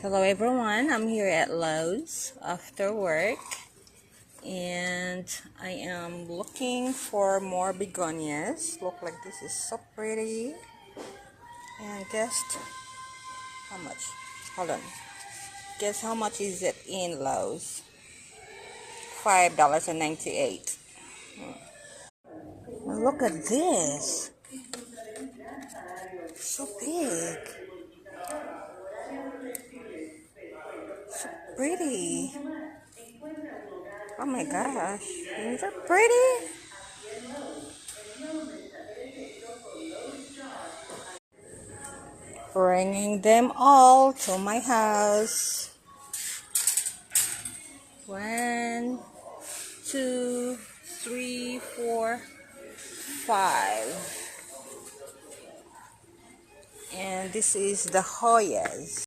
Hello everyone, I'm here at Lowe's after work and I am looking for more begonias. Look, like this is so pretty. And guess how much? Hold on. Guess how much is it in Lowe's? $5.98. Now look at this. So big. So pretty. Oh my gosh. Isn't that pretty? Bringing them all to my house. 1, 2, 3, 4, 5. And this is the Hoyas.